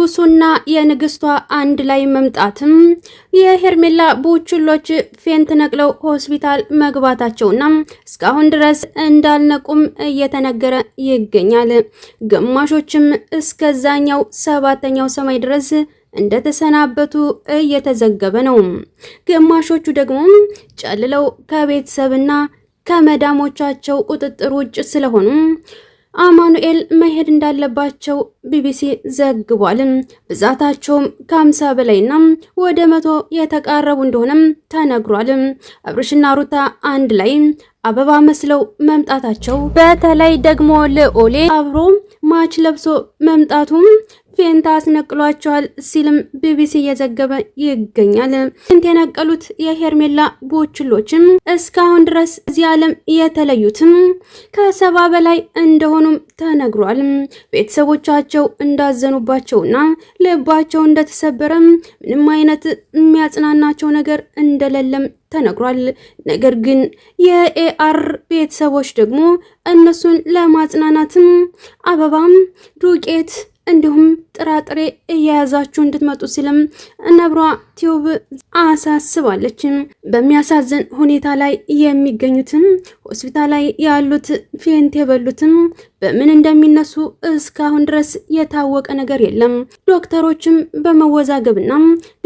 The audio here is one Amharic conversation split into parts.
የንጉሱና የንግስቷ አንድ ላይ መምጣትም የሄርሜላ ቡችሎች ፌንት ነቅለው ሆስፒታል መግባታቸውና እስካሁን ድረስ እንዳልነቁም እየተነገረ ይገኛል። ግማሾችም እስከዛኛው ሰባተኛው ሰማይ ድረስ እንደተሰናበቱ እየተዘገበ ነው። ግማሾቹ ደግሞ ጨልለው ከቤተሰብና ከመዳሞቻቸው ቁጥጥር ውጭ ስለሆኑ አማኑኤል መሄድ እንዳለባቸው ቢቢሲ ዘግቧል። ብዛታቸውም ከ50 በላይና ወደ 100 የተቃረቡ እንደሆነም ተነግሯል። አብርሽና ሩታ አንድ ላይ አበባ መስለው መምጣታቸው፣ በተለይ ደግሞ ልዑሌ አብሮ ማች ለብሶ መምጣቱ ፌንት አስነቅሏቸዋል ሲልም ቢቢሲ እየዘገበ ይገኛል። ፌንት የነቀሉት የሄርሜላ ቡችሎችም እስካሁን ድረስ እዚህ ዓለም የተለዩትም ከ70 በላይ እንደሆኑም ተነግሯል። ቤተሰቦቻቸው እንዳዘኑባቸውና ልባቸው እንደተሰበረም ምንም አይነት የሚያጽናናቸው ነገር እንደሌለም ተነግሯል። ነገር ግን የኤአር ቤተሰቦች ደግሞ እነሱን ለማጽናናትም አበባም ዱቄት እንዲሁም ጥራጥሬ እየያዛችሁ እንድትመጡ ሲልም ነብሯ ቲዩብ አሳስባለች። በሚያሳዝን ሁኔታ ላይ የሚገኙትም ሆስፒታል ላይ ያሉት ፌንት የበሉትም በምን እንደሚነሱ እስካሁን ድረስ የታወቀ ነገር የለም። ዶክተሮችም በመወዛገብና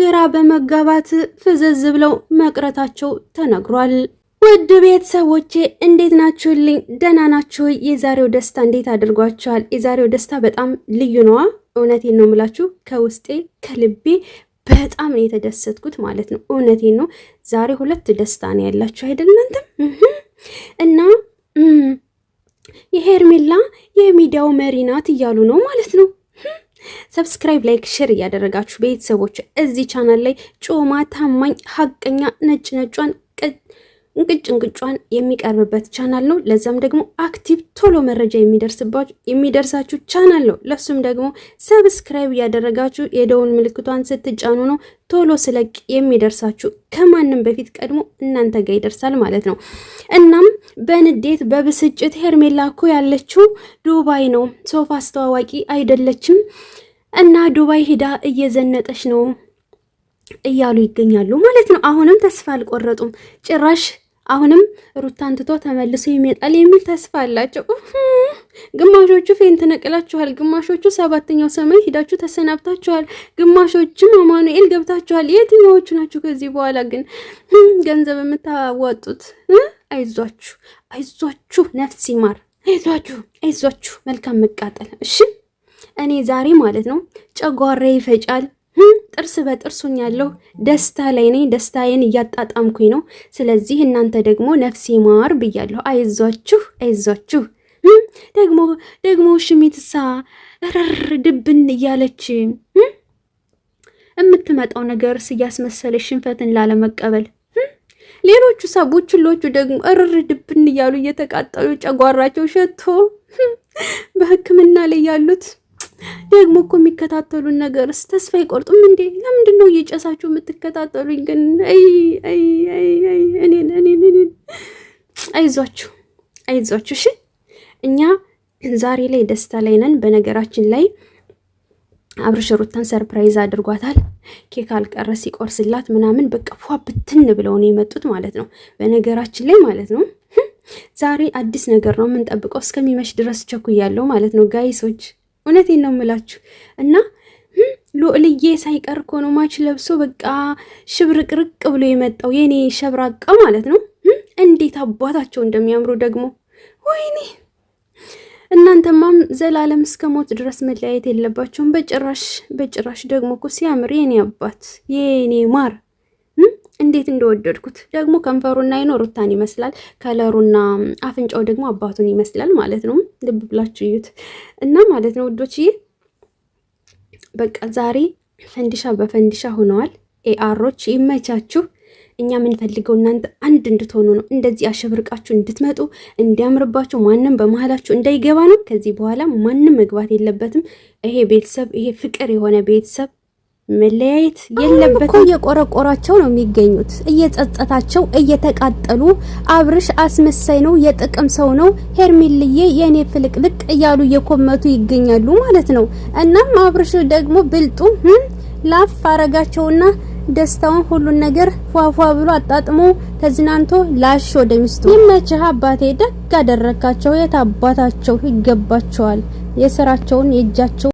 ግራ በመጋባት ፍዝዝ ብለው መቅረታቸው ተነግሯል። ውድ ቤተሰቦቼ እንዴት ናችሁልኝ? ደህና ናችሁ? የዛሬው ደስታ እንዴት አድርጓችኋል? የዛሬው ደስታ በጣም ልዩ ነዋ። እውነቴን ነው የምላችሁ፣ ከውስጤ ከልቤ በጣም ነው የተደሰትኩት ማለት ነው። እውነቴን ነው። ዛሬ 2 ደስታ ነው ያላችሁ አይደል እናንተም? እና የሄርሜላ የሚዲያው መሪ ናት እያሉ ነው ማለት ነው። ሰብስክራይብ፣ ላይክ፣ ሼር እያደረጋችሁ ቤተሰቦች እዚህ ቻናል ላይ ጮማ ታማኝ ሀቀኛ ነጭ ነጯን እንቅጯን የሚቀርብበት ቻናል ነው። ለዛም ደግሞ አክቲቭ ቶሎ መረጃ የሚደርሳችሁ ቻናል ነው። ለሱም ደግሞ ሰብስክራይብ ያደረጋችሁ የደውል ምልክቷን ስትጫኑ ነው ቶሎ ስለቅ የሚደርሳችሁ። ከማንም በፊት ቀድሞ እናንተ ጋር ይደርሳል ማለት ነው። እናም በንዴት በብስጭት ሄርሜላ እኮ ያለችው ዱባይ ነው፣ ሶፋ አስተዋዋቂ አይደለችም እና ዱባይ ሂዳ እየዘነጠች ነው እያሉ ይገኛሉ ማለት ነው። አሁንም ተስፋ አልቆረጡም። ጭራሽ አሁንም ሩታን ትቶ ተመልሶ ይመጣል የሚል ተስፋ አላቸው። ግማሾቹ ፌንት ነቅላችኋል፣ ግማሾቹ 7ኛው ሰማይ ሂዳችሁ ተሰናብታችኋል፣ ግማሾቹም አማኑኤል ገብታችኋል። የትኛዎቹ ናችሁ ከዚህ በኋላ ግን ገንዘብ የምታዋጡት? አይዟችሁ አይዟችሁ፣ ነፍስ ይማር። አይዟችሁ መልካም መቃጠል። እሺ እኔ ዛሬ ማለት ነው ጨጓራ ይፈጫል፣ ጥርስ በጥርሱኝ ያለው ደስታ ላይ ነኝ። ደስታዬን እያጣጣምኩኝ ነው። ስለዚህ እናንተ ደግሞ ነፍሴ ማር ብያለሁ። አይዟችሁ። ደግሞ ሽሚትሳ ረር ድብን እያለች የምትመጣው ነገር እያስመሰለች ሽንፈትን ላለመቀበል፣ ሌሎቹ ሰቦችሎቹ ደግሞ እርር ድብን እያሉ እየተቃጠሉ ጨጓራቸው ሸቶ በሕክምና ላይ ያሉት ደግሞ እኮ የሚከታተሉን ነገርስ ተስፋ አይቆርጡም እንዴ? ለምንድን ነው እየጨሳችሁ የምትከታተሉኝ ግን? እኔን አይዟችሁ። እሺ እኛ ዛሬ ላይ ደስታ ላይ ነን። በነገራችን ላይ አብርሽ ሩታን ሰርፕራይዝ አድርጓታል። ኬክ አልቀረ ሲቆርስላት ምናምን በቃ ፏ ብትን ብለው ነው የመጡት ማለት ነው። በነገራችን ላይ ማለት ነው ዛሬ አዲስ ነገር ነው የምንጠብቀው። እስከሚመሽ ድረስ ቸኩያለሁ ማለት ነው ጋይሶች። እውነቴን ነው የምላችሁ። እና ሉዕልዬ ሳይቀር እኮ ነው ማች ለብሶ በቃ ሽብርቅርቅ ብሎ የመጣው የኔ ሸብራቃ ማለት ነው። እንዴት አባታቸው እንደሚያምሩ ደግሞ ወይኔ! እናንተማም ዘላለም እስከ ሞት ድረስ መለያየት የለባቸውም በጭራሽ። ደግሞ እኮ ሲያምር የኔ አባት የኔ ማር እንዴት እንደወደድኩት ደግሞ ከንፈሩና አይኑ ሩታን ይመስላል፣ ከለሩና አፍንጫው ደግሞ አባቱን ይመስላል ማለት ነው። ልብ ብላችሁ እዩት እና ማለት ነው ውዶችዬ። በቃ ዛሬ ፈንዲሻ በፈንዲሻ ሆነዋል። ኤአሮች ይመቻችሁ። እኛ የምንፈልገው እናንተ አንድ እንድትሆኑ ነው። እንደዚህ አሸብርቃችሁ እንድትመጡ፣ እንዲያምርባችሁ፣ ማንም በመሀላችሁ እንዳይገባ ነው። ከዚህ በኋላ ማንም መግባት የለበትም። ይሄ ቤተሰብ፣ ይሄ ፍቅር የሆነ ቤተሰብ መለያየት የለበትም እኮ የቆረቆራቸው ነው የሚገኙት እየጸጸታቸው እየተቃጠሉ አብርሽ አስመሳይ ነው የጥቅም ሰው ነው ሄርሜልዬ የኔ ፍልቅልቅ እያሉ እየኮመቱ ይገኛሉ ማለት ነው። እናም አብርሽ ደግሞ ብልጡ ላፍ አረጋቸውና ደስታውን ሁሉን ነገር ፏፏ ብሎ አጣጥሞ ተዝናንቶ ላሽ ወደ ሚስቱ ይመችህ አባቴ ደግ አደረካቸው የታባታቸው ይገባቸዋል የሰራቸውን የእጃቸው